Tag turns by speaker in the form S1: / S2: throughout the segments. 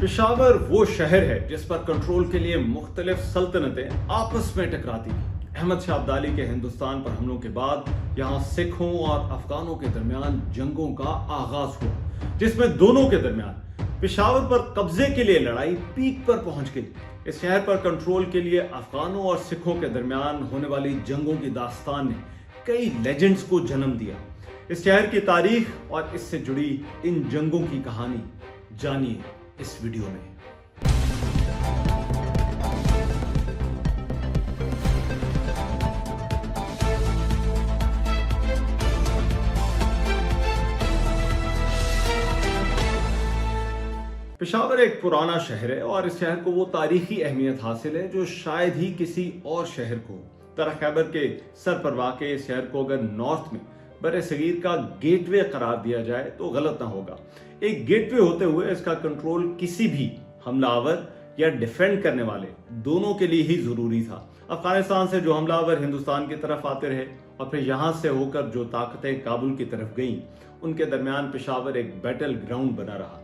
S1: पेशावर वो शहर है जिस पर कंट्रोल के लिए मुख्तलिफ सल्तनतें आपस में टकराती थी। अहमद शाह अब्दाली के हिंदुस्तान पर हमलों के बाद यहाँ सिखों और अफगानों के दरमियान जंगों का आगाज हुआ, जिसमें दोनों के दरमियान पेशावर पर कब्जे के लिए लड़ाई पीक पर पहुंच गई। इस शहर पर कंट्रोल के लिए अफगानों और सिखों के दरमियान होने वाली जंगों की दास्तान ने कई लेजेंड्स को जन्म दिया। इस शहर की तारीख और इससे जुड़ी इन जंगों की कहानी जानिए इस वीडियो में। पेशावर एक पुराना शहर है और इस शहर को वो तारीखी अहमियत हासिल है जो शायद ही किसी और शहर को। तरह खैबर के सर पर वाक़े इस शहर को अगर नॉर्थ में बरे सगीर का गेटवे करार दिया जाए तो गलत ना होगा। एक गेटवे होते हुए इसका कंट्रोल किसी भी हमलावर या डिफेंड करने वाले दोनों के लिए ही जरूरी था। अफगानिस्तान से जो हमलावर हिंदुस्तान की तरफ आते रहे और फिर यहाँ से होकर जो ताकतें काबुल की तरफ गईं, उनके दरमियान पेशावर एक बैटल ग्राउंड बना रहा।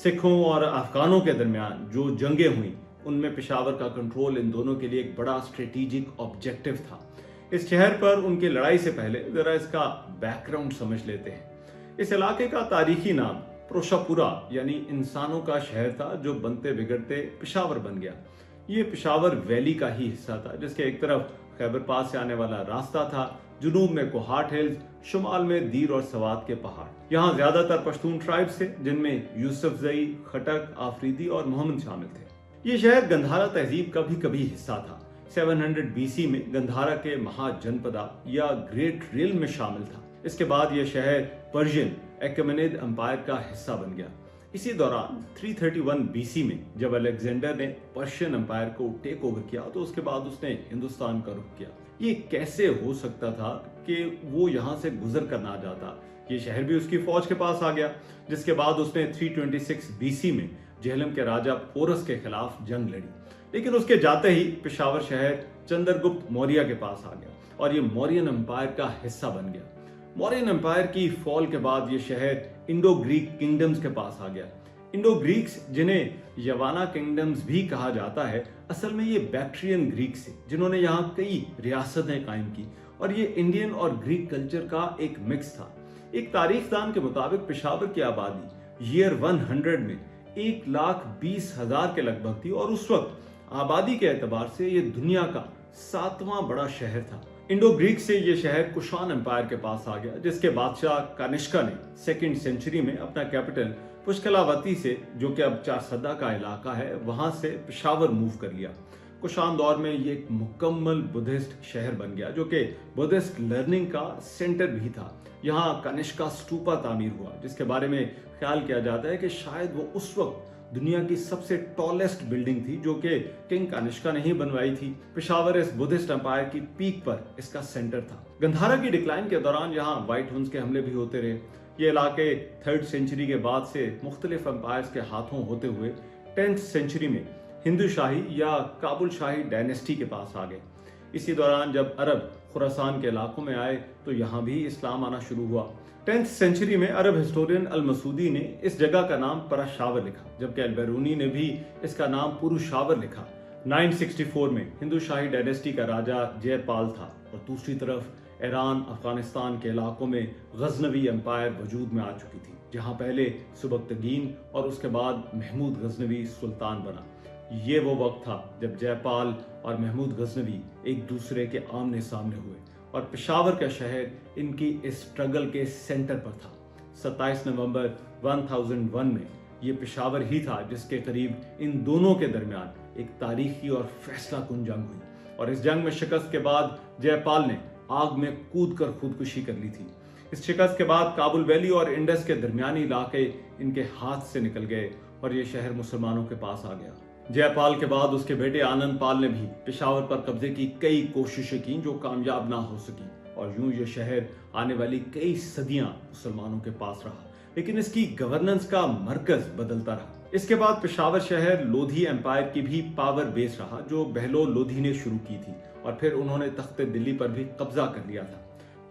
S1: सिखों और अफगानों के दरमियान जो जंगें हुई उनमें पेशावर का कंट्रोल इन दोनों के लिए एक बड़ा स्ट्रेटेजिक ऑब्जेक्टिव था। इस शहर पर उनकी लड़ाई से पहले जरा इसका बैकग्राउंड समझ लेते हैं। इस इलाके का तारीखी नाम प्रोशापुरा यानी इंसानों का शहर था, जो बनते बिगड़ते पेशावर बन गया। ये पेशावर वैली का ही हिस्सा था, जिसके एक तरफ खैबर पास से आने वाला रास्ता था, जुनूब में कोहाट हिल्स, शुमाल में दीर और सवात के पहाड़। यहाँ ज्यादातर पश्तून ट्राइब्स थे, जिनमें यूसुफजई, खटक, आफरीदी और मोहम्मद शामिल थे। ये शहर गंधारा तहजीब का भी कभी हिस्सा था। 700 BC में गंधारा के महाजनपदा या ग्रेट रिल्म में शामिल था। इसके बाद यह शहर पर्शियन एकमेनिड एम्पायर का हिस्सा बन गया। इसी दौरान 331 BC में जब अलेक्जेंडर ने पर्शियन एम्पायर को टेक ओवर किया तो उसके बाद उसने हिंदुस्तान का रुख किया। ये कैसे हो सकता था कि वो यहाँ से गुजर कर ना जाता? ये शहर भी उसकी फौज के पास आ गया, जिसके बाद उसने 326 BC में जेहलम के राजा पोरस के खिलाफ जंग लड़ी। लेकिन उसके जाते ही पेशावर शहर चंद्रगुप्त मौर्य के पास आ गया और ये मौर्यन एम्पायर का हिस्सा बन गया। मौर्यन एम्पायर की फॉल के बाद ये शहर इंडो ग्रीक किंगडम्स के पास आ गया। इंडो ग्रीक्स, जिन्हें यवाना किंगडम्स भी कहा जाता है, असल में ये बैक्ट्रियन ग्रीक्स हैं, जिन्होंने यहाँ कई रियासतें कायम की और ये इंडियन और ग्रीक कल्चर का एक मिक्स था। एक तारीखदान के मुताबिक पेशावर की आबादी ईयर 100 में 1,20,000 के लगभग थी और उस वक्त आबादी के एतबार से ये दुनिया का 7वां बड़ा शहर था। इंडो ग्रीक से ये शहर कुशान एम्पायर के पास आ गया, जिसके बादशाह कनिष्का ने 2nd सेंचुरी में अपना कैपिटल पुष्कलावती से, जो कि अब चारसदा का इलाका है, वहां से पेशावर मूव कर लिया। कुशान दौर में ये एक मुकम्मल बुद्धिस्ट शहर बन गया, जो कि बुद्धिस्ट लर्निंग का सेंटर भी था। यहाँ कनिष्का स्तूपा तामीर हुआ, जिसके बारे में ख्याल किया जाता है कि शायद वो उस वक्त दुनिया की सबसे टॉलेस्ट बिल्डिंग थी, जो कि किंग कनिष्का ने ही बनवाई थी। पेशावर इस बुद्धिस्ट एम्पायर की पीक पर इसका सेंटर था। गंधारा की डिक्लाइन के दौरान यहाँ व्हाइट हुन्स के हमले भी होते रहे। ये इलाके 3rd सेंचुरी के बाद से मुख्तलिफ एम्पायर्स के हाथों होते हुए 10th सेंचुरी में हिंदू शाही या काबुल शाही डायनेस्टी के पास आ गए। इसी दौरान जब अरब खुरासान के इलाकों में आए तो यहाँ भी इस्लाम आना शुरू हुआ। 10th सेंचुरी में अरब हिस्टोरियन अल मसूदी ने इस जगह का नाम परशावर लिखा, जबकि अल-बैरूनी ने भी इसका नाम पुरुशावर लिखा। 964 में हिंदू शाही डायनेस्टी का राजा जयपाल था और दूसरी तरफ ईरान, अफगानिस्तान के इलाकों में गजनवी एम्पायर वजूद में आ चुकी थी, जहाँ पहले सुबक्तगीन और उसके बाद महमूद गजनवी सुल्तान बना। ये वो वक्त था जब जयपाल और महमूद गजनवी एक दूसरे के आमने सामने हुए और पेशावर का शहर इनकी इस स्ट्रगल के सेंटर पर था। 27 नवंबर 1001 में ये पेशावर ही था जिसके करीब इन दोनों के दरमियान एक तारीखी और फैसला कुन जंग हुई और इस जंग में शिकस्त के बाद जयपाल ने आग में कूद कर खुदकुशी कर ली थी। इस शिकस्त के बाद काबुल वैली और इंडस के दरमियानी इलाके इनके हाथ से निकल गए और ये शहर मुसलमानों के पास आ गया। जयपाल के बाद उसके बेटे आनंद पाल ने भी पेशावर पर कब्जे की कई कोशिशें की जो कामयाब ना हो सकी और यूं ये शहर आने वाली कई सदियां मुसलमानों के पास रहा, लेकिन इसकी गवर्नेंस का मरकज बदलता रहा। इसके बाद पेशावर शहर लोधी एम्पायर की भी पावर बेस रहा, जो बहलोल लोधी ने शुरू की थी और फिर उन्होंने तख्ते दिल्ली पर भी कब्जा कर लिया था।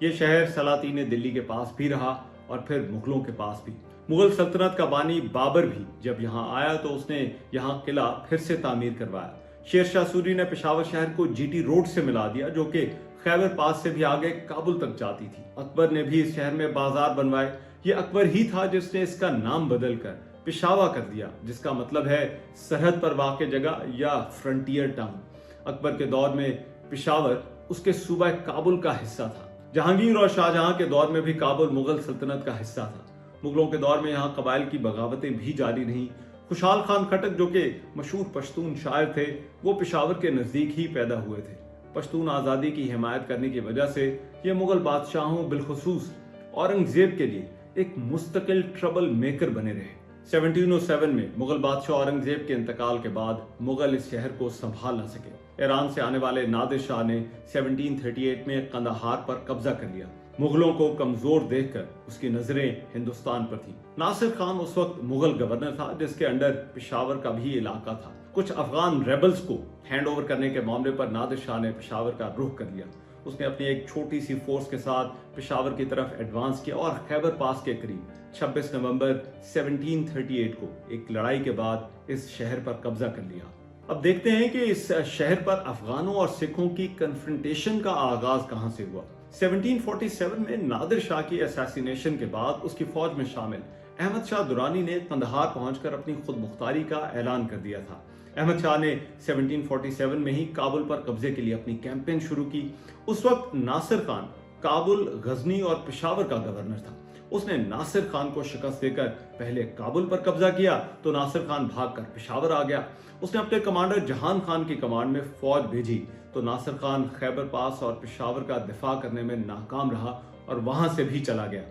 S1: ये शहर सलातीन दिल्ली के पास भी रहा और फिर मुगलों के पास भी। मुगल सल्तनत का बानी बाबर भी जब यहाँ आया तो उसने यहाँ किला फिर से तामीर करवाया। शेर शाह सूरी ने पेशावर शहर को जीटी रोड से मिला दिया, जो कि खैबर पास से भी आगे काबुल तक जाती थी। अकबर ने भी इस शहर में बाजार बनवाए। ये अकबर ही था जिसने इसका नाम बदलकर पेशावा कर दिया, जिसका मतलब है सरहद पर वाक़ जगह या फ्रंटियर टाउन। अकबर के दौर में पेशावर उसके सूबा काबुल का हिस्सा था। जहांगीर और शाहजहां के दौर में भी काबुल मुगल सल्तनत का हिस्सा था। मुगलों के दौर में यहाँ कबाइल की बगावतें भी जारी रहीं। खुशहाल खान खटक, जो कि मशहूर पश्तून शायर थे, वो पेशावर के नजदीक ही पैदा हुए थे। पश्तून आज़ादी की हिमायत करने की वजह से ये मुगल बादशाहों बिलखुसूस औरंगजेब के लिए एक मुस्तकिल ट्रबल मेकर बने रहे। 1707 में मुगल बादशाह औरंगजेब के इंतकाल के बाद मुगल इस शहर को संभाल न सके। ईरान से आने वाले नादिर शाह ने 1738 में कंदाहार पर कब्जा कर लिया। मुगलों को कमजोर देखकर उसकी नजरें हिंदुस्तान पर थी। नासिर खान उस वक्त मुगल गवर्नर था, जिसके अंडर पेशावर का भी इलाका था। कुछ अफगान रेबल्स को हैंड ओवर करने के मामले पर नादिर शाह ने पेशावर का रुख कर लिया। उसने अपनी एक छोटी सी फोर्स के साथ पेशावर की तरफ एडवांस किया और खैबर पास के करीब 26 नवंबर 1738 को एक लड़ाई के बाद इस शहर पर कब्जा कर लिया। अब देखते हैं कि इस शहर पर अफगानों और सिखों की कन्फ्रंटेशन का आगाज कहां से हुआ। 1747 में नादिर शाह की असैसिनेशन के बाद उसकी फौज में शामिल अहमद शाह दुरानी ने कंदहार पहुंचकर अपनी खुद मुख्तारी का ऐलान कर दिया था। अहमद शाह ने 1747 में ही काबुल पर कब्जे के लिए अपनी कैंपेन शुरू की। उस वक्त नासिर खान काबुल, गजनी और पेशावर का गवर्नर था। उसने नासिर खान को शिकस्त देकर पहले काबुल पर कब्जा किया तो नासिर खान भागकर पेशावर आ गया। उसने अपने कमांडर जहान खान की कमांड में फौज भेजी तो नासिर खान खैबर पास और पेशावर का दिफा करने में नाकाम रहा और वहां से भी चला गया।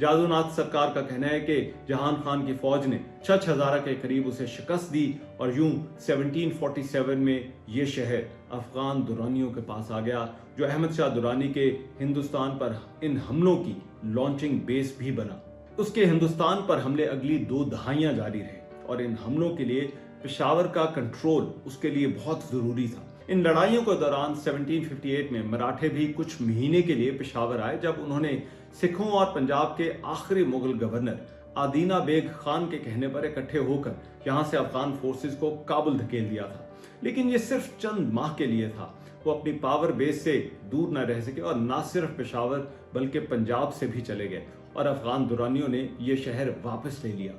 S1: जादूनाथ सरकार का कहना है कि जहान खान की फौज ने 6000 के करीब उसे शिकस्त दी और यूं 1747 में ये शहर अफगान दुरानियों के पास आ गया, जो अहमद शाह दुरानी के हिंदुस्तान पर इन हमलों की लॉन्चिंग बेस भी बना। उसके हिंदुस्तान पर हमले अगली 2 दहाइयां जारी रहे और इन हमलों के लिए पेशावर का कंट्रोल उसके लिए बहुत जरूरी था। इन लड़ाइयों के दौरान 1758 में मराठे भी कुछ महीने के लिए पेशावर आए, जब उन्होंने सिखों और पंजाब के आखिरी मुगल गवर्नर आदीना बेग खान के कहने पर इकट्ठे होकर यहां से अफगान फोर्सेस को काबुल धकेल दिया था। लेकिन ये सिर्फ चंद माह के लिए था। वो अपनी पावर बेस से दूर न रह सके और न सिर्फ पेशावर बल्कि पंजाब से भी चले गए और अफगान दुरानियों ने ये शहर वापस ले लिया।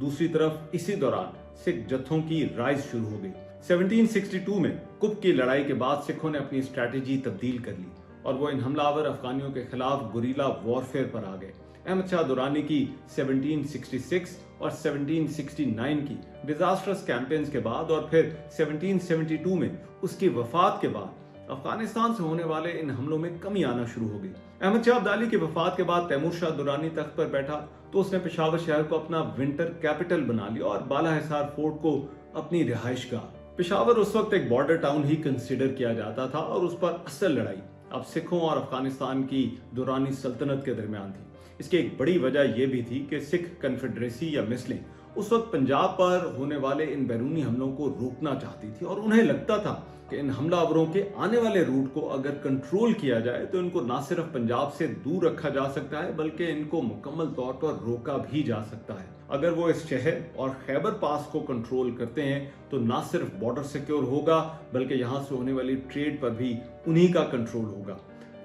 S1: दूसरी तरफ इसी दौरान सिख जत्थों की राइज शुरू हो गई। 1762 में कुप की लड़ाई के बाद सिखों ने अपनी स्ट्रैटेजी तब्दील कर ली और वो इन हमलावर अफगानियों के खिलाफ गुरीला वॉरफेयर पर आ गए। अहमद शाह दुरानी की 1766 और 1769 की डिजास्टर्स कैंपेन्स के बाद और फिर 1772 में उसकी वफात के बाद अफगानिस्तान से होने वाले इन हमलों में कमी आना शुरू हो गई। अहमद शाह अब्दाली की वफात के बाद तैमूर शाह दुरानी तख्त पर बैठा तो उसने पेशावर शहर को अपना विंटर कैपिटल बना लिया और बाला हिसार फोर्ट को अपनी रिहाइश गाह। पेशावर उस वक्त एक बॉर्डर टाउन ही कंसिडर किया जाता था और उस पर असल लड़ाई अब सिखों और अफगानिस्तान की दुरानी सल्तनत के दरमियान थी। इसकी एक बड़ी वजह यह भी थी कि सिख कन्फेडरेसी या मिसलें उस वक्त पंजाब पर होने वाले इन बैरूनी हमलों को रोकना चाहती थी और उन्हें लगता था कि इन हमलावरों के आने वाले रूट को अगर कंट्रोल किया जाए तो इनको न सिर्फ पंजाब से दूर रखा जा सकता है बल्कि इनको मुकम्मल तौर पर रोका भी जा सकता है। अगर वो इस शहर और खैबर पास को कंट्रोल करते हैं तो न सिर्फ बॉर्डर सिक्योर होगा बल्कि यहाँ से होने वाली ट्रेड पर भी उन्हीं का कंट्रोल होगा।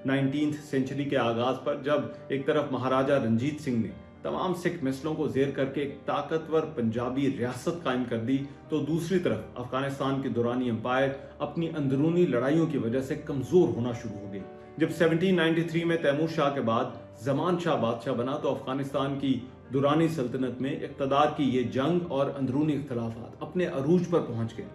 S1: 19th सेंचुरी के आगाज पर जब एक तरफ महाराजा रंजीत सिंह ने तमाम सिख मिसलों को जेर करके एक ताकतवर पंजाबी रियासत कायम कर दी तो दूसरी तरफ अफगानिस्तान की दुरानी एम्पायर अपनी अंदरूनी लड़ाइयों की वजह से कमजोर होना शुरू हो गई। जब 1793 में तैमूर शाह के बाद जमान शाह बादशाह बना तो अफगानिस्तान की दुरानी सल्तनत में इक़्तिदार की ये जंग और अंदरूनी इख्तलाफात अपने अरूज पर पहुंच गए।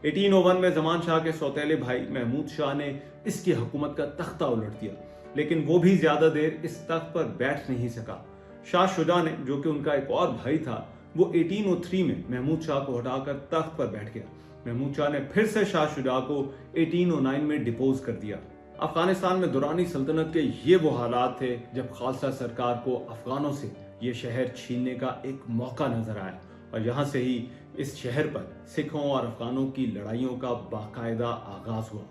S1: 1801 में जमान शाह के सौतेले भाई महमूद शाह ने इसकी हुकूमत का तख्ता उलट दिया, लेकिन वो भी ज्यादा देर इस तख्त पर बैठ नहीं सका। शाह शुजा ने, जो कि उनका एक और भाई था, वो 1803 में महमूद शाह को हटाकर तख्त पर बैठ गया। महमूद शाह ने फिर से शाह शुजा को 1809 में डिपोज कर दिया। अफगानिस्तान में दुरानी सल्तनत के ये वो हालात थे जब खालसा सरकार को अफगानों से ये शहर छीनने का एक मौका नजर आया और यहाँ से ही इस शहर पर सिखों और अफगानों की लड़ाइयों का बाकायदा आगाज हुआ।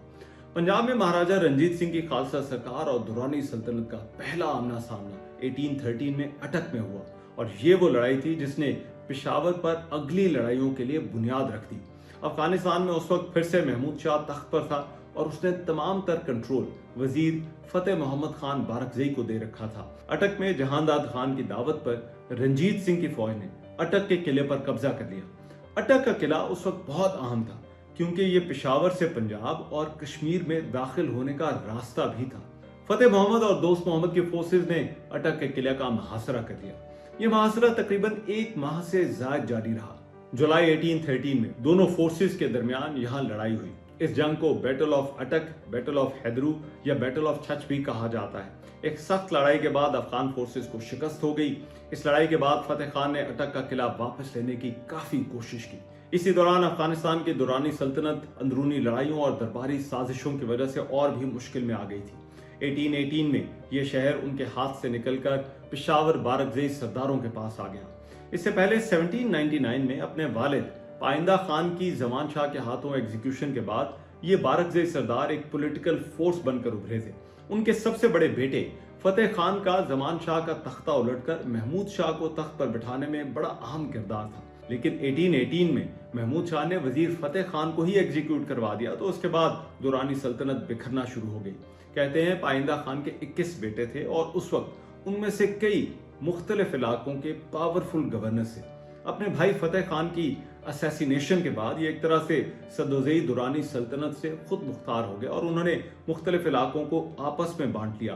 S1: पंजाब में महाराजा रंजीत सिंह की खालसा सरकार और दुरानी सल्तनत का पहला आमना सामना 1813 में अटक में हुआ और ये वो लड़ाई थी जिसने पेशावर पर अगली लड़ाइयों के लिए बुनियाद रख दी। अफगानिस्तान में उस वक्त फिर से महमूद शाह तख्त पर था और उसने तमाम तर कंट्रोल वजीर फतेह मोहम्मद खान बारकजई को दे रखा था। अटक में जहांदाद खान की दावत पर रंजीत सिंह की फौज ने अटक के किले पर कब्जा कर लिया। अटक का किला उस वक्त बहुत अहम था क्योंकि ये पेशावर से पंजाब और कश्मीर में दाखिल होने का रास्ता भी था। फतेह मोहम्मद और दोस्त मोहम्मद की फोर्सेज ने अटक के किले का मुहासरा कर लिया। ये मुहासरा तकरीबन 1 माह से ज्यादा जारी रहा। जुलाई 1813 में दोनों फोर्सेस के दरमियान यहाँ लड़ाई हुई। इस जंग को बैटल ऑफ अटक, बैटल ऑफ हैदरू या बैटल ऑफ छछ भी कहा जाता है। एक सख्त लड़ाई के बाद अफगान फोर्सेस को शिकस्त हो गई। इस लड़ाई के बाद फतेह खान ने अटक का किला वापस लेने की काफी कोशिश की। इसी दौरान अफगानिस्तान की दुरानी सल्तनत अंदरूनी लड़ाइयों और दरबारी साजिशों की वजह से और भी मुश्किल में आ गई थी। 1818 में यह शहर उनके हाथ से निकलकर पेशावर बारकजई सरदारों के पास आ गया। इससे पहले 1799 में अपने वालिद पाइंदा खान की जमान शाह के हाथों एग्जीक्यूशन के बाद ये बारकजई सरदार एक पॉलिटिकल फोर्स बनकर उभरे थे। उनके सबसे बड़े बेटे फतेह खान का जमान शाह का तख्ता उलटकर महमूद शाह को तख्त पर बिठाने में बड़ा अहम किरदार था। लेकिन 1818 में महमूद शाह ने वजीर फतेह खान को ही एग्जीक्यूट करवा दिया तो उसके बाद दुरानी सल्तनत बिखरना शुरू हो गई। कहते हैं पाइंदा खान के 21 बेटे थे और उस वक्त उनमें से कई मुख्तलिफ इलाकों के पावरफुल गवर्नर से। अपने भाई फतेह खान की असैसिनेशन के बाद ये एक तरह से सदोज़ई दुरानी सल्तनत से खुद मुख्तार हो गए और उन्होंने मुख्तलिफ इलाकों को आपस में बांट लिया।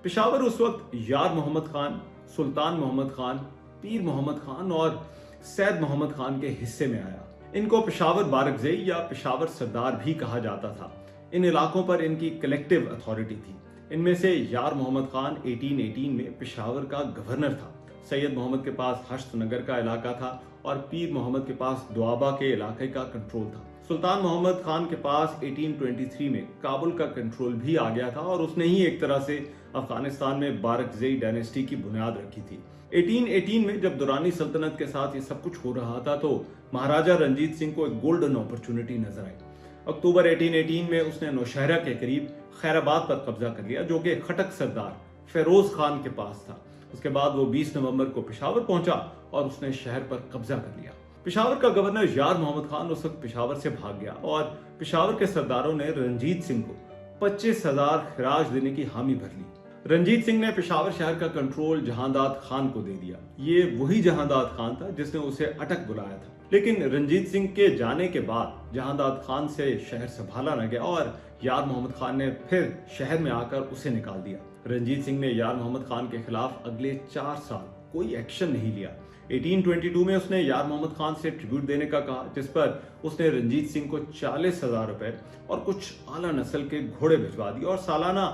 S1: पेशावर उस वक्त यार मोहम्मद खान, सुल्तान मोहम्मद खान, पीर मोहम्मद खान और सैद मोहम्मद खान के हिस्से में आया। इनको पेशावर बारकजई या पेशावर सरदार भी कहा जाता था। इन इलाकों पर इनकी कलेक्टिव अथॉरिटी थी। इनमें से यार मोहम्मद खान 1818 में पेशावर का गवर्नर था। सैयद मोहम्मद के पास हश्त नगर का इलाका था और पीर मोहम्मद के पास दुआबा के इलाके का कंट्रोल था। सुल्तान मोहम्मद खान के पास 1823 में काबुल का कंट्रोल भी आ गया था और उसने ही एक तरह से अफगानिस्तान में बारकजई डायनेस्टी की बुनियाद रखी थी। 1818 में जब दुरानी सल्तनत के साथ ये सब कुछ हो रहा था तो महाराजा रंजीत सिंह को एक गोल्डन अपॉर्चुनिटी नजर आई। अक्टूबर 1818 में उसने नौशहरा के करीब खैराबाद पर कब्जा कर लिया जो कि खटक सरदार फेरोज खान के पास था। उसके बाद वो 20 नवंबर को पेशावर पहुंचा और उसने शहर पर कब्जा कर लिया। पेशावर का गवर्नर यार मोहम्मद खान उस वक्त पेशावर से भाग गया और पेशावर के सरदारों ने रंजीत सिंह को 25,000 खिराज देने की हामी भर ली। रंजीत सिंह ने पेशावर शहर का कंट्रोल जहांदाद खान को दे दिया। ये वही जहांदाद खान था जिसने उसे अटक बुलाया था। लेकिन रंजीत सिंह के जाने के बाद जहांदाद खान से शहर संभाला न गया और यार मोहम्मद खान ने फिर शहर में आकर उसे निकाल दिया। रंजीत सिंह ने यार मोहम्मद खान के खिलाफ अगले 4 साल कोई एक्शन नहीं लिया। 1822 में उसने यार मोहम्मद खान से ट्रिब्यूट देने का कहा जिस पर उसने रंजीत सिंह को 40,000 रुपए और कुछ आला नस्ल के घोड़े भिजवा दिए और सालाना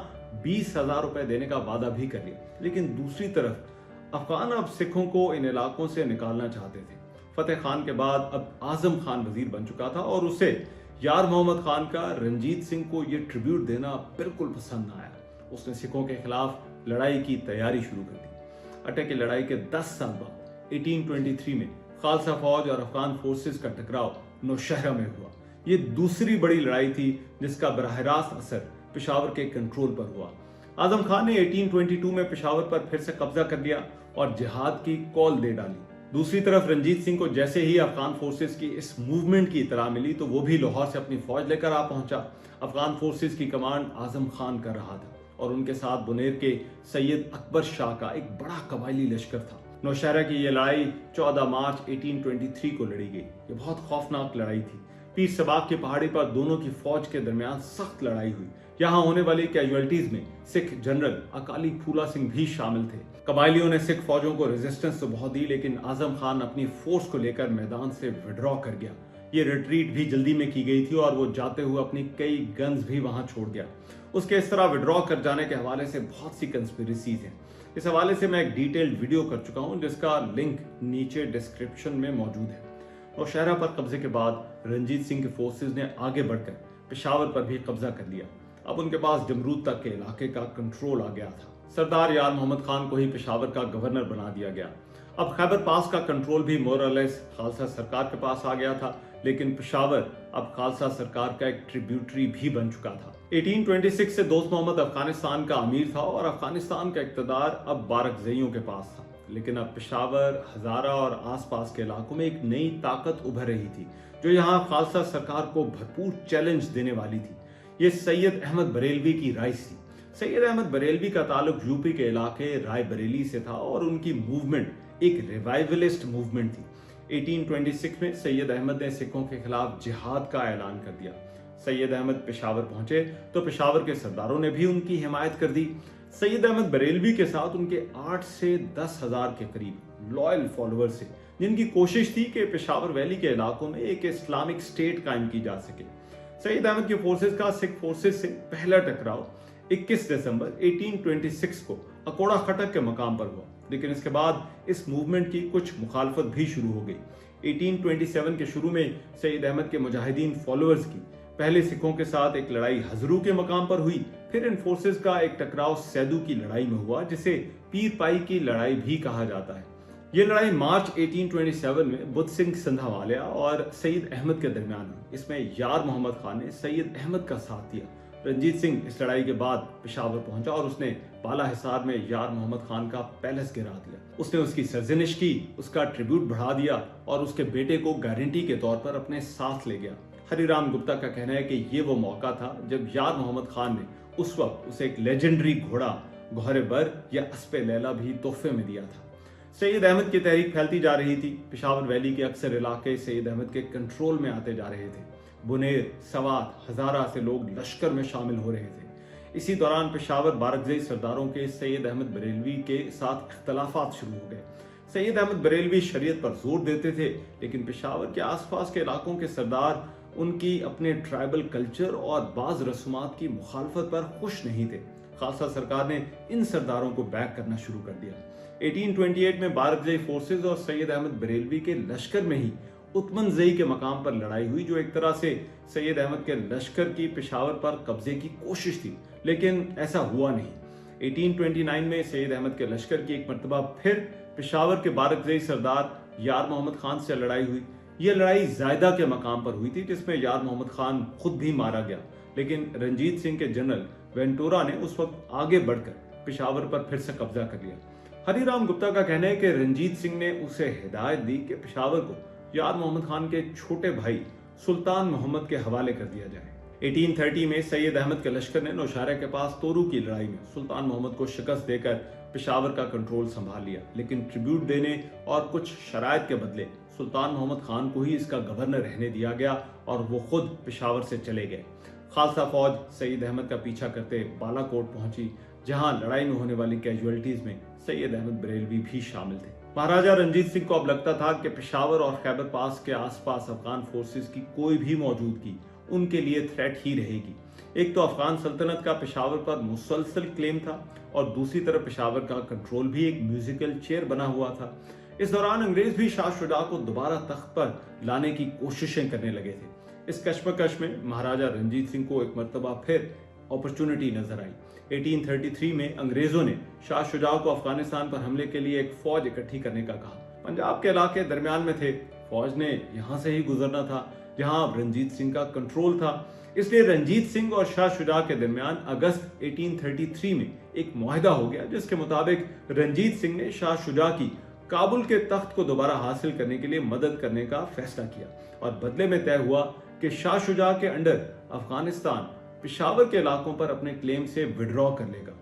S1: 20,000 रुपए देने का वादा भी कर लिया। लेकिन दूसरी तरफ अफगान अब सिखों को इन इलाकों से निकालना चाहते थे। फतेह खान के बाद अब आजम खान वजीर बन चुका था और उसे यार मोहम्मद खान का रंजीत सिंह को ये ट्रिब्यूट देना बिल्कुल पसंद न आया। उसने सिखों के खिलाफ लड़ाई की तैयारी शुरू कर दी। अटक की लड़ाई के 10 साल बाद 1823 में खालसा फौज और अफगान फोर्सेस का टकराव नौशहरा में हुआ। ये दूसरी बड़ी लड़ाई थी जिसका बराह रास्त असर पेशावर के कंट्रोल पर हुआ। आजम खान ने 1822 में पेशावर पर फिर से कब्जा कर लिया और जिहाद की कॉल दे डाली। दूसरी तरफ रंजीत सिंह को जैसे ही अफगान फोर्सेस की इस मूवमेंट की इतला मिली तो वो भी लाहौर से अपनी फौज लेकर आ पहुंचा। अफगान फोर्सेस की कमांड आजम खान कर रहा था और उनके साथ बुनेर के सैयद अकबर शाह का एक बड़ा कबायली लश्कर था। नौशहरा की यह लड़ाई 14 मार्च 1823 को लड़ी गई। ये बहुत खौफनाक लड़ाई थी। पीर सबाक की पहाड़ी पर दोनों की फौज के दरमियान सख्त लड़ाई हुई। यहाँ होने वाली कैजुअलिटीज में सिख जनरल अकाली फूला सिंह भी शामिल थे। कबायलियों ने सिख फौजों को रेजिस्टेंस तो बहुत दी लेकिन आजम खान अपनी फोर्स को लेकर मैदान से विड्रॉ कर गया। ये रिट्रीट भी जल्दी में की गई थी और वो जाते हुए अपनी कई गन्स भी वहां छोड़ गया। उसके इस तरह विड्रॉ कर जाने के हवाले से बहुत सी कंस्पिरेसीज हैं। इस हवाले से मैं एक डिटेल्ड वीडियो कर चुका हूं जिसका लिंक नीचे डिस्क्रिप्शन में मौजूद है। नौशहरा पर कब्जे के बाद रंजीत सिंह के फोर्सेस ने आगे बढ़कर पेशावर पर भी कब्जा कर लिया। अब उनके पास जमरूद तक के इलाके का कंट्रोल आ गया था। सरदार यार मोहम्मद खान को ही पेशावर का गवर्नर बना दिया गया। अब खैबर पास का कंट्रोल भी मोरलेस खालसा सरकार के पास आ गया था लेकिन पेशावर अब खालसा सरकार का एक ट्रिब्यूटरी भी बन चुका था। 1826 से दोस्त मोहम्मद अफगानिस्तान का अमीर था और अफगानिस्तान का इक्तदार अब बारकजइयों के पास था। लेकिन अब पेशावर, हजारा और आसपास के इलाकों में एक नई ताकत उभर रही थी जो यहाँ खालसा सरकार को भरपूर चैलेंज देने वाली थी। ये सैयद अहमद बरेलवी की राइज थी। सैयद अहमद बरेलवी का ताल्लुक यूपी के इलाके राय बरेली से था और उनकी मूवमेंट एक रिवाइवलिस्ट मूवमेंट थी। 1826 में सैयद अहमद ने सिखों के खिलाफ जिहाद का ऐलान कर दिया। सैयद अहमद पेशावर पहुंचे तो पेशावर के सरदारों ने भी उनकी हिमायत कर दी। सैयद अहमद बरेलवी के साथ उनके 8 से 10,000 के करीब लॉयल फॉलोअर्स थे, जिनकी कोशिश थी कि पेशावर वैली के इलाकों में एक इस्लामिक स्टेट कायम की जा सके। सैयद अहमद के फोर्सेस का सिख फोर्सेस से पहला टकराव 21 दिसंबर 1826 को अकोड़ा खटक के मकाम पर हुआ, लेकिन इसके बाद इस मूवमेंट की कुछ मुखालफत भी शुरू हो गई। 1827 के शुरू में सैयद अहमद के मुजाहिदीन फॉलोअर्स की पहले सिखों के साथ एक लड़ाई हजरू के मकाम पर हुई, फिर इन फोर्सेस का एक टकराव सैदू की लड़ाई में हुआ, जिसे पीर पाई की लड़ाई भी कहा जाता है। ये लड़ाई मार्च 1827 में बुद्ध सिंह सिंधावालिया और सैयद अहमद के दरमियान हुई। इसमें यार मोहम्मद खान ने सैयद अहमद का साथ दिया। रंजीत सिंह इस लड़ाई के बाद पेशावर पहुंचा और उसने बाला हिसार में यार मोहम्मद खान का पैलेस गिरा दिया। उसने उसकी सरजनिश की, उसका ट्रिब्यूट बढ़ा दिया और उसके बेटे को गारंटी के तौर पर अपने साथ ले गया। हरिराम गुप्ता का कहना है कि ये वो मौका था जब यार मोहम्मद खान ने उस वक्त उसे एक लेजेंडरी घोड़ा गौहर बर या अस्पे लैला भी तोहफे में दिया था। सैयद अहमद की तहरीक फैलती जा रही थी। पेशावर वैली के अक्सर इलाके सैयद अहमद के कंट्रोल में आते जा रहे थे। बुनेर, सवात, हजारा से लोग लश्कर में शामिल हो रहे थे। इसी दौरान पेशावर बारकजई सरदारों के सैयद अहमद बरेलवी के साथ इख्तलाफात शुरू हो गए। सैयद अहमद बरेलवी शरीयत पर जोर देते थे, लेकिन पेशावर के आसपास के इलाकों के सरदार उनकी अपने ट्राइबल कल्चर और बाज रस्मात की मुखालफत पर खुश नहीं थे। खालसा सरकार ने इन सरदारों को बैक करना शुरू कर दिया। 1828 में बारकजई फोर्सेस और सैयद अहमद बरेलवी के लश्कर में ही उत्मनजई के मकाम पर लड़ाई हुई, जो एक तरह से सैयद अहमद के लश्कर की पेशावर पर कब्जे की कोशिश थी, लेकिन ऐसा हुआ नहीं। 1829 में सैयद अहमद के लश्कर की एक मरतबा फिर पेशावर के बारकजई सरदार यार मोहम्मद खान से लड़ाई हुई। यह लड़ाई जायदा के मकाम पर हुई थी, जिसमें यार मोहम्मद खान खुद भी मारा गया, लेकिन रंजीत सिंह के जनरल वेंटोरा ने उस वक्त आगे बढ़कर पेशावर पर फिर से कब्जा कर लिया। हरिराम गुप्ता का कहना है कि रंजीत सिंह ने उसे हिदायत दी कि पेशावर को यार मोहम्मद खान के छोटे भाई सुल्तान मोहम्मद के हवाले कर दिया जाए। 1830 में सैयद अहमद के लश्कर ने नौशहरा के पास तोरू की लड़ाई में सुल्तान मोहम्मद को शिकस्त देकर पेशावर का कंट्रोल संभाल लिया, लेकिन ट्रिब्यूट देने और कुछ शराइत के बदले सुल्तान मोहम्मद खान को ही इसका गवर्नर रहने दिया गया और वो खुद पेशावर से चले गए। खालसा फौज सैयद अहमद का पीछा करते बालाकोट पहुंची, जहां लड़ाई में होने वाली कैजुअलिटीज में सैयद अहमद बरेलवी भी शामिल थे। महाराजा रंजीत सिंह को अब लगता था कि पेशावर और खैबर पास के आसपास अफगान फोर्सेस की कोई भी मौजूदगी उनके लिए थ्रेट ही रहेगी। एक तो अफगान सल्तनत का पेशावर पर मुसलसल क्लेम था और दूसरी तरफ पेशावर का कंट्रोल भी एक म्यूजिकल चेयर बना हुआ था। इस दौरान अंग्रेज भी शाह शुजा को दोबारा तख्त पर लाने की कोशिशें करने लगे थे। इस कश्मकश में महाराजा रंजीत सिंह को एक मर्तबा फिर अपॉर्चुनिटी नजर आई। 1833 में अंग्रेजों ने शाह शुजा को अफगानिस्तान पर हमले के लिए एक फौज इकट्ठी करने का कहा। पंजाब के इलाके दरमियान में थे, फौज ने यहां से ही गुजरना था जहां रंजीत सिंह का कंट्रोल था। इसलिए रंजीत सिंह और शाह शुजा के दरमियान अगस्त 1833 में एक मुआहिदा हो गया, जिसके मुताबिक रंजीत सिंह ने शाह शुजा की काबुल के तख्त को दोबारा हासिल करने के लिए मदद करने का फैसला किया और बदले में तय हुआ कि शाह शुजा के अंडर अफगानिस्तान पेशावर के इलाकों पर अपने क्लेम से विड्रॉ कर लेगा।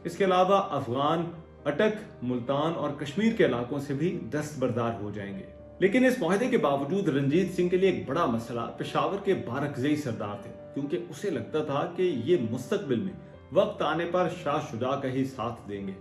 S1: इसके अलावा अफगान अटक, मुल्तान और कश्मीर के इलाकों से भी दस्तबरदार हो जाएंगे। लेकिन इस मुआहदे के बावजूद रंजीत सिंह के लिए एक बड़ा मसला पेशावर के बारकजई सरदार थे, क्योंकि उसे लगता था कि ये मुस्तकबिल में वक्त आने पर शाह शुजा का ही साथ देंगे।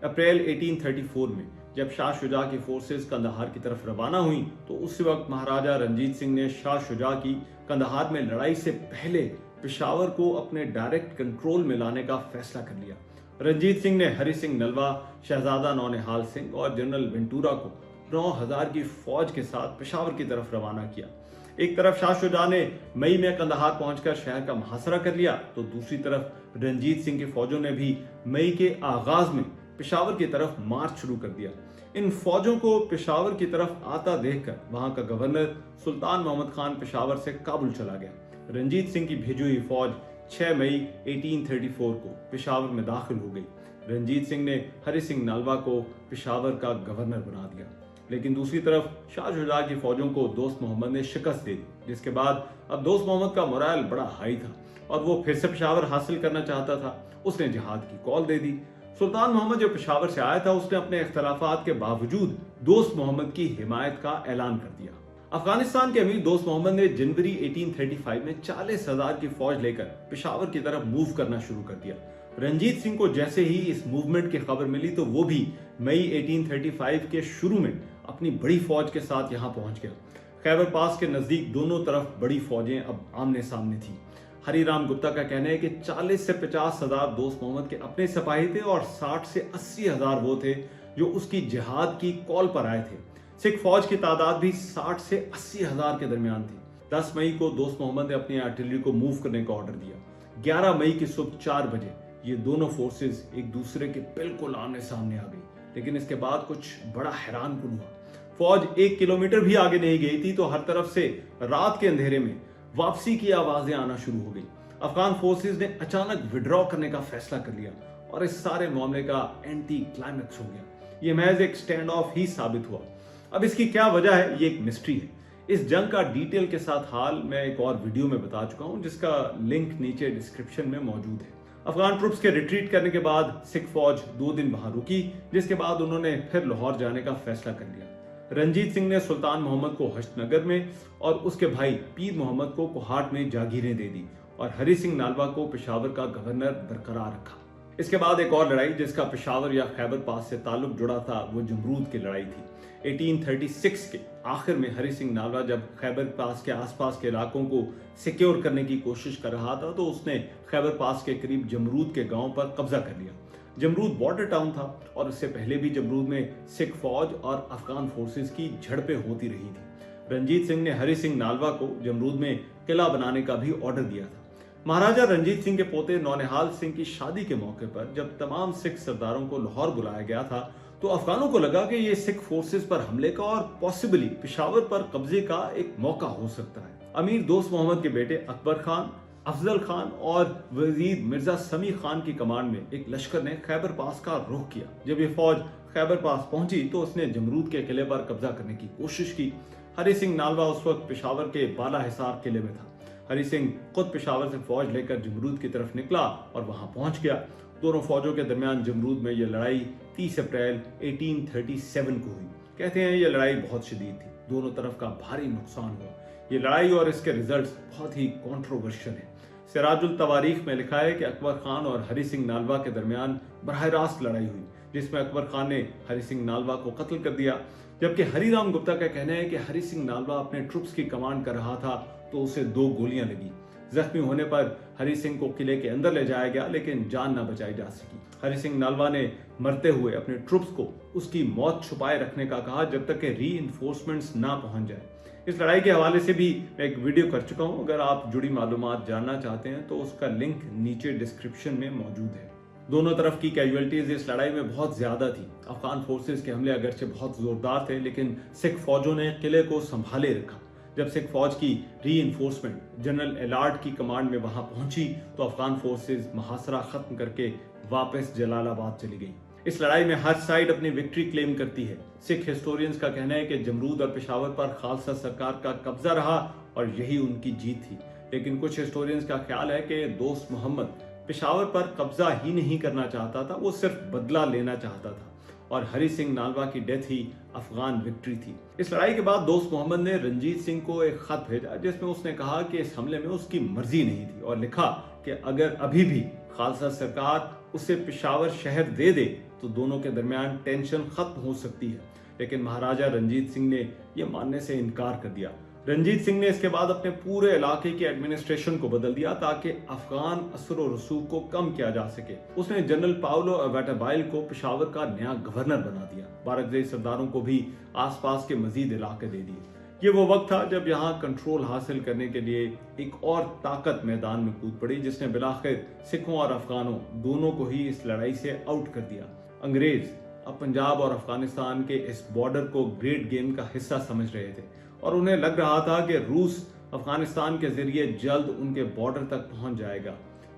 S1: अप्रैल 1834 में जब शाह शुजा की फोर्सेस कंदहार की तरफ रवाना हुई तो उस वक्त महाराजा रंजीत सिंह ने शाह शुजा की कंदहार में लड़ाई से पहले पेशावर को अपने डायरेक्ट कंट्रोल में लाने का फैसला कर लिया। रंजीत सिंह ने हरि सिंह नलवा, शहजादा नौनिहाल सिंह और जनरल वेंटूरा को 9000 की फौज के साथ पेशावर की तरफ रवाना किया। एक तरफ शाह शुजा ने मई में कंदहार पहुंचकर शहर का मुहासरा कर लिया, तो दूसरी तरफ रंजीत सिंह की फौजों ने भी मई के आगाज में पेशावर की तरफ मार्च शुरू कर दिया। इन फौजों को पेशावर की तरफ आता देखकर वहां का गवर्नर सुल्तान मोहम्मद खान पेशावर से काबुल चला गया। रंजीत सिंह की भेजी हुई फौज 6 मई 1834 को पेशावर में दाखिल हो गई। रंजीत सिंह ने हरि सिंह नलवा को पेशावर का गवर्नर बना दिया। लेकिन दूसरी तरफ शाह शुजा की फौजों को दोस्त मोहम्मद ने शिकस्त दे दी, जिसके बाद अब दोस्त मोहम्मद का मोराल बड़ा हाई था और वो फिर से पेशावर हासिल करना चाहता था। उसने जिहाद की कॉल दे दी। सुल्तान मोहम्मद जो पेशावर से आया था, उसने अपने इख्तलाफात के बावजूद दोस्त मोहम्मद की हिमायत का ऐलान कर दिया। अफगानिस्तान के अमीर दोस्त मोहम्मद ने जनवरी 1835 में 40,000 की फौज लेकर पेशावर की तरफ मूव करना शुरू कर दिया। रंजीत सिंह को जैसे ही इस मूवमेंट की खबर मिली तो वो भी मई 1835 के शुरू में अपनी बड़ी फौज के साथ यहाँ पहुंच गया। खैबर पास के नजदीक दोनों तरफ बड़ी फौजें अब आमने सामने थी। हरिराम गुप्ता का कहना है कि 40 से 50,000 दोस्त मोहम्मद के अपने सिपाही थे और 60 से 80,000 वो थे जो उसकी जिहाद की कॉल पर आए थे। सिख फौज की तादाद भी 60 से 80,000 के दरमियान थी। 10 मई को दोस्त मोहम्मद ने अपनी आर्टिलरी को मूव करने का ऑर्डर दिया। 11 मई की सुबह 4 बजे ये दोनों फोर्सेस एक दूसरे के बिल्कुल आमने सामने आ गई। लेकिन इसके बाद कुछ बड़ा हैरान कुन हुआ। फौज 1 किलोमीटर भी आगे नहीं गई थी तो हर तरफ से रात के अंधेरे में वापसी की आवाजें आना शुरू हो गई। अफगान फोर्सेस ने अचानक विड्रॉ करने का फैसला कर लिया और इस सारे मामले का एंटी क्लाइमैक्स हो गया। ये महज एक स्टैंड ऑफ ही साबित हुआ। अब इसकी क्या वजह है, ये एक मिस्ट्री है। इस जंग का डिटेल के साथ हाल मैं एक और वीडियो में बता चुका हूं, जिसका लिंक नीचे डिस्क्रिप्शन में मौजूद है। अफगान ट्रुप्स के रिट्रीट करने के बाद सिख फौज 2 दिन वहां रुकी, जिसके बाद उन्होंने फिर लाहौर जाने का फैसला कर लिया। रंजीत सिंह ने सुल्तान मोहम्मद को हश्तनगर में और उसके भाई पीर मोहम्मद को कोहाट में जागीरें दे दी और हरी सिंह नालवा को पेशावर का गवर्नर बरकरार रखा। इसके बाद एक और लड़ाई जिसका पेशावर या खैबर पास से ताल्लुक जुड़ा था, वो जमरूद की लड़ाई थी। 1836 के आखिर में हरी सिंह नालवा जब खैबर पास के आसपास के इलाकों को सिक्योर करने की कोशिश कर रहा था तो उसने खैबर पास के करीब जमरूद के गांव पर कब्जा कर लिया। जमरूद बॉर्डर टाउन था और इससे पहले भी जमरूद में सिख फौज और अफगान फोर्सेस की झड़पें होती रही थी। रंजीत सिंह ने हरी सिंह नालवा को जमरूद में किला बनाने का भी ऑर्डर दिया था। महाराजा रंजीत सिंह के पोते नौनिहाल सिंह की शादी के मौके पर जब तमाम सिख सरदारों को लाहौर बुलाया गया था तो अफगानों को लगा कि ये सिख फोर्सेस पर हमले का और पॉसिबली पेशावर पर कब्जे का एक मौका हो सकता है। अमीर दोस्त मोहम्मद के बेटे अकबर खान, अफजल खान और वजीर मिर्जा समी खान की कमांड में एक लश्कर ने खैबर पास का रुख किया। जब ये फौज खैबर पास पहुंची तो उसने जमरूद के किले पर कब्जा करने की कोशिश की। हरी सिंह नालवा उस वक्त पेशावर के बाला हिसार किले में था। हरी सिंह खुद पेशावर से फौज लेकर जमरूद की तरफ निकला और वहां पहुंच गया। दोनों फौजों के दरमियान जमरूद में यह लड़ाई 30 अप्रैल 1837 को हुई। कहते हैं यह लड़ाई बहुत शदीद थी, दोनों तरफ का भारी नुकसान हुआ। ये लड़ाई और इसके रिजल्ट्स बहुत ही कंट्रोवर्शियल है। सिराजुल तवारीख में लिखा है कि अकबर खान और हरी सिंह नालवा के दरमियान बराह रास्त लड़ाई हुई, जिसमें अकबर खान ने हरी सिंह नालवा को कत्ल कर दिया, जबकि हरिराम गुप्ता का कहना है कि हरी सिंह नालवा अपने ट्रुप्स की कमांड कर रहा था तो उसे 2 गोलियां लगी। जख्मी होने पर हरी सिंह को किले के अंदर ले जाया गया लेकिन जान न बचाई जा सकी। हरी सिंह नालवा ने मरते हुए अपने ट्रुप्स को उसकी मौत छुपाए रखने का कहा जब तक कि रीइंफोर्समेंट्स ना पहुंच जाए। इस लड़ाई के हवाले से भी मैं एक वीडियो कर चुका हूं, अगर आप जुड़ी मालूमात जानना चाहते हैं तो उसका लिंक नीचे डिस्क्रिप्शन में मौजूद है। दोनों तरफ की कैजुअलिटीज इस लड़ाई में बहुत ज्यादा थी। अफगान फोर्सेस के हमले अगरचे बहुत जोरदार थे लेकिन सिख फौजों ने किले को संभाले रखा। जब सिख फौज की रीइंफोर्समेंट जनरल एलार्ड की कमांड में वहां पहुंची तो अफगान फोर्सेस मुहासरा खत्म करके वापस जलालाबाद चली गई। इस लड़ाई में हर साइड अपनी विक्ट्री क्लेम करती है। सिख हिस्टोरियंस का कहना है कि जमरूद और पेशावर पर खालसा सरकार का कब्जा रहा और यही उनकी जीत थी। लेकिन कुछ हिस्टोरियंस का ख्याल है कि दोस्त मोहम्मद पेशावर पर कब्जा ही नहीं करना चाहता था, वो सिर्फ बदला लेना चाहता था और हरी सिंह नालवा की डेथ ही अफगान विक्ट्री थी। इस लड़ाई के बाद दोस्त मोहम्मद ने रंजीत सिंह को एक खत भेजा जिसमें उसने कहा कि इस हमले में उसकी मर्जी नहीं थी और लिखा कि अगर अभी भी खालसा सरकार उसे पेशावर शहर दे दे तो दोनों के दरमियान टेंशन खत्म हो सकती है। लेकिन महाराजा रंजीत सिंह ने यह मानने से इनकार कर दिया। रंजीत सिंह ने इसके बाद अपने पूरे इलाके की एडमिनिस्ट्रेशन को बदल दिया ताकि अफगान असर और रसूख को कम किया जा सके। उसने जनरल पाउलो अवेटाबाइल को पेशावर का नया गवर्नर बना दिया। बारकज़ई सरदारों को भी आसपास के मजीद इलाके दे दिए। ये वो वक्त था जब यहाँ कंट्रोल हासिल करने के लिए एक और ताकत मैदान में कूद पड़ी जिसने बिलाखिर सिखों और अफगानों दोनों को ही इस लड़ाई से आउट कर दिया। अंग्रेज अब पंजाब और अफगानिस्तान के इस बॉर्डर को ग्रेट गेम का हिस्सा समझ रहे थे और उन्हें लग रहा था कि रूस अफगानिस्तान के जरिए जल्द उनके बॉर्डर तक पहुंच जाएगा।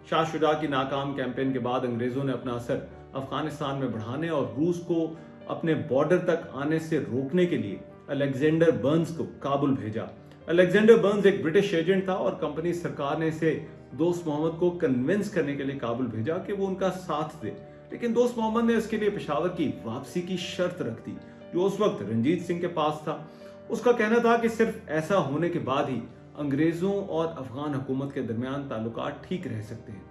S1: शाह शुजा की नाकाम कैंपेन के बाद अंग्रेजों ने अपना असर अफगानिस्तान में बढ़ाने और रूस को अपने बॉर्डर तक आने से रोकने के लिए अलेक्जेंडर बर्न्स को काबुल भेजा। अलेक्जेंडर बर्न्स एक ब्रिटिश एजेंट था और कंपनी सरकार ने इसे दोस्त मोहम्मद को कन्विंस करने के लिए काबुल भेजा कि वो उनका साथ दे। लेकिन दोस्त मोहम्मद ने इसके लिए पेशावर की वापसी की शर्त रख दी, जो उस वक्त रंजीत सिंह के पास था। उसका कहना था कि सिर्फ ऐसा होने के बाद ही अंग्रेजों और अफगान हुकूमत के दरमियान ताल्लुकात ठीक रह सकते हैं।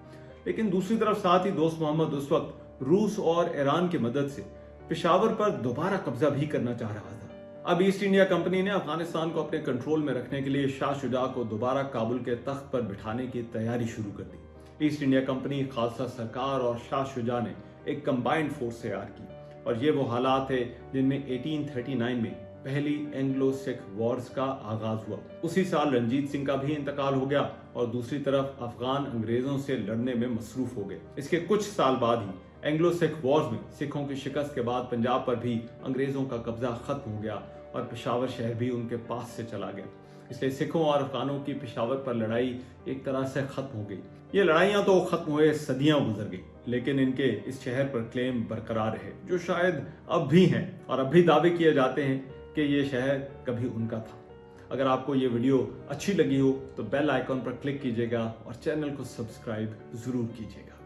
S1: लेकिन दूसरी तरफ साथ ही दोस्त मोहम्मद उस वक्त रूस और ईरान की मदद से पेशावर पर दोबारा कब्जा भी करना चाह रहा था। अब ईस्ट इंडिया कंपनी ने अफगानिस्तान को अपने कंट्रोल में रखने के लिए शाह शुजा को दोबारा काबुल के तख्त पर बिठाने की तैयारी शुरू कर दी। ईस्ट इंडिया कंपनी, खालसा सरकार और शाह शुजा ने एक कंबाइंड फोर्स तैयार की, और ये वो हालात थे जिनमें 1839 में पहली एंग्लो सिख वॉर्स का आगाज हुआ। उसी साल रंजीत सिंह का भी इंतकाल हो गया और दूसरी तरफ अफगान अंग्रेजों से लड़ने में मसरूफ हो गए। इसके कुछ साल बाद ही एंग्लो सिख वॉर्स में सिखों की शिकस्त के बाद पंजाब पर भी अंग्रेजों का कब्जा खत्म हो गया और पेशावर शहर भी उनके पास से चला गया। इसलिए सिखों और अफगानों की पेशावर पर लड़ाई एक तरह से खत्म हो गई। ये लड़ाइयां तो खत्म हुए सदियां गुजर गई, लेकिन इनके इस शहर पर क्लेम बरकरार है, जो शायद अब भी हैं, और अब भी दावे किए जाते हैं कि ये शहर कभी उनका था। अगर आपको ये वीडियो अच्छी लगी हो तो बेल आइकॉन पर क्लिक कीजिएगा और चैनल को सब्सक्राइब जरूर कीजिएगा।